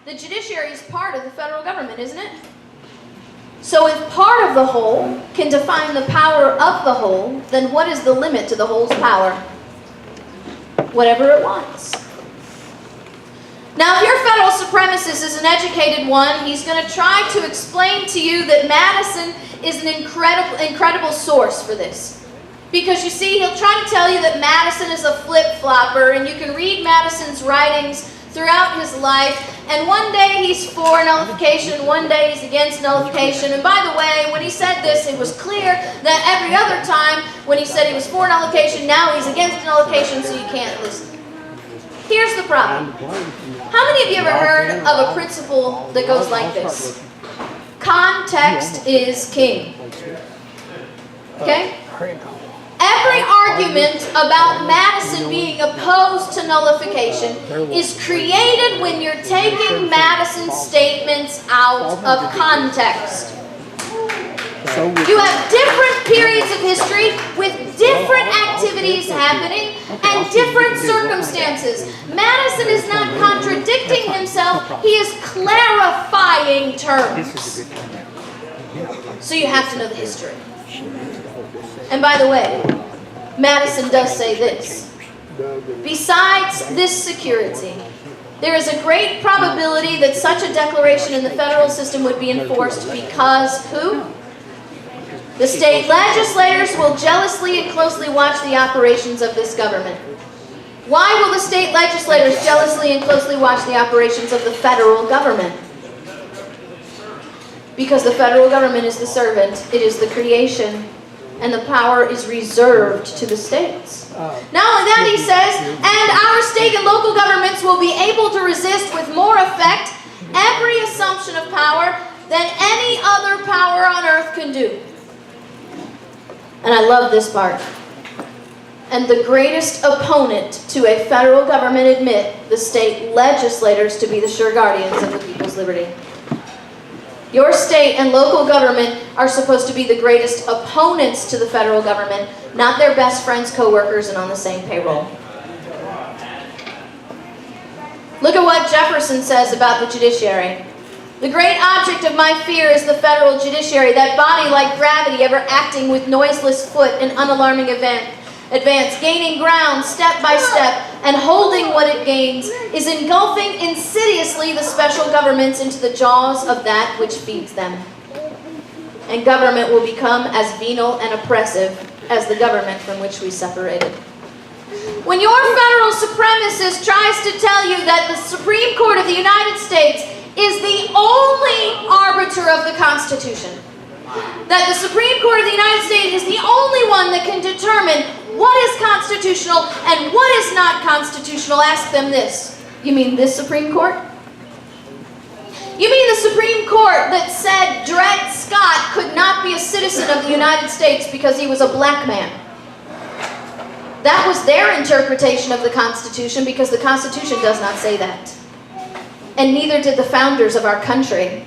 The judiciary is part of the federal government, isn't it? So if part of the whole can define the power of the whole, then what is the limit to the whole's power? Whatever it wants. Now, if your federal supremacist is an educated one, he's going to try to explain to you that Madison is an incredible source for this. Because you see, he'll try to tell you that Madison is a flip-flopper, and you can read Madison's writings throughout his life, and one day he's for nullification, one day he's against nullification. And by the way, when he said this, it was clear that every other time when he said he was for nullification, now he's against nullification, so you can't listen. Here's the problem. How many of you ever heard of a principle that goes like this? Context is king. Okay? Every argument about Madison being opposed to nullification is created when you're taking Madison's statements out of context. You have different periods of history with different activities happening and different circumstances. Madison is not contradicting himself, he is clarifying terms. So you have to know the history. And by the way, Madison does say this. Besides this security, there is a great probability that such a declaration in the federal system would be enforced because who? The state legislators will jealously and closely watch the operations of this government. Why will the state legislators jealously and closely watch the operations of the federal government? Because the federal government is the servant, it is the creation, and the power is reserved to the states. Not only that, he says, and our state and local governments will be able to resist with more effect every assumption of power than any other power on earth can do. And I love this part. And the greatest opponent to a federal government admit the state legislators to be the sure guardians of the people's liberty. Your state and local government are supposed to be the greatest opponents to the federal government, not their best friends, co-workers, and on the same payroll. Look at what Jefferson says about the judiciary. The great object of my fear is the federal judiciary, that body like gravity ever acting with noiseless foot in unalarming advance, gaining ground step by step, and holding what it gains, is engulfing insidiously the special governments into the jaws of that which feeds them. And government will become as venal and oppressive as the government from which we separated. When your federal supremacist tries to tell you that the Supreme Court of the United States is the only arbiter of the Constitution, that the Supreme Court of the United States is the only one that can determine what is constitutional and what is not constitutional, ask them this. You mean this Supreme Court? You mean the Supreme Court that said Dred Scott could not be a citizen of the United States because he was a black man? That was their interpretation of the Constitution, because the Constitution does not say that. And neither did the founders of our country.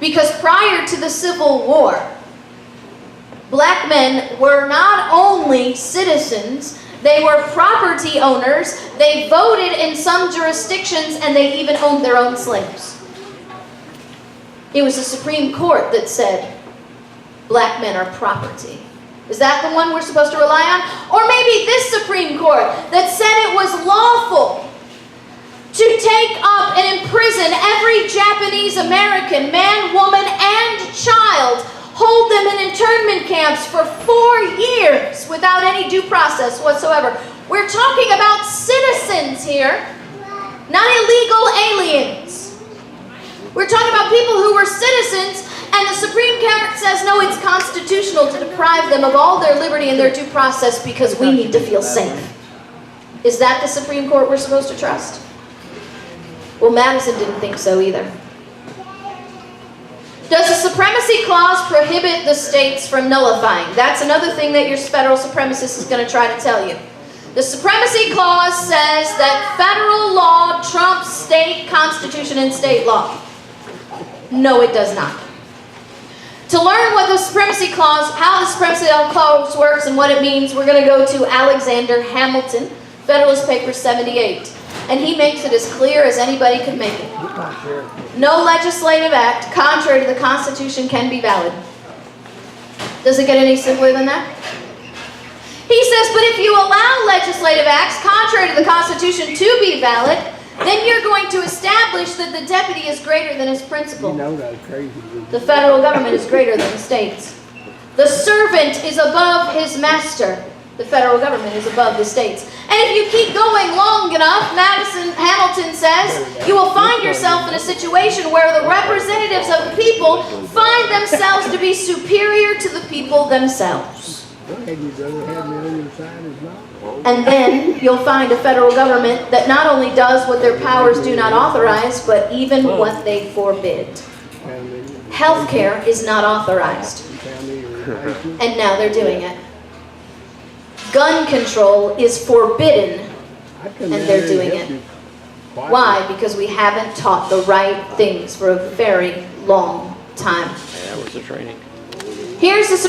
Because prior to the Civil War, black men were not only citizens, they were property owners, they voted in some jurisdictions, and they even owned their own slaves. It was the Supreme Court that said black men are property. Is that the one we're supposed to rely on? Or maybe this Supreme Court that said it was lawful to take up and imprison every Japanese American, man, woman, and child, hold them in internment camps for 4 years without any due process whatsoever. We're talking about citizens here, not illegal aliens. We're talking about people who were citizens, and the Supreme Court says, no, it's constitutional to deprive them of all their liberty and their due process because we need to feel safe. Is that the Supreme Court we're supposed to trust? Well, Madison didn't think so either. Does the Supremacy Clause prohibit the states from nullifying? That's another thing that your federal supremacist is going to try to tell you. The Supremacy Clause says that federal law trumps state constitution and state law. No, it does not. To learn what the Supremacy Clause, how the Supremacy Clause works and what it means, we're going to go to Alexander Hamilton, Federalist Papers 78. And he makes it as clear as anybody could make it. No legislative act contrary to the Constitution can be valid. Does it get any simpler than that? He says, but if you allow legislative acts contrary to the Constitution to be valid, then you're going to establish that the deputy is greater than his principal. You know that's crazy. The federal government is greater than the states. The servant is above his master. The federal government is above the states. And if you keep going long enough, Hamilton says, you will find yourself in a situation where the representatives of the people find themselves to be superior to the people themselves. And then you'll find a federal government that not only does what their powers do not authorize, but even what they forbid. Healthcare is not authorized. And now they're doing it. Gun control is forbidden, and they're doing it. Why? Because we haven't taught the right things for a very long time. That was the training. Here's the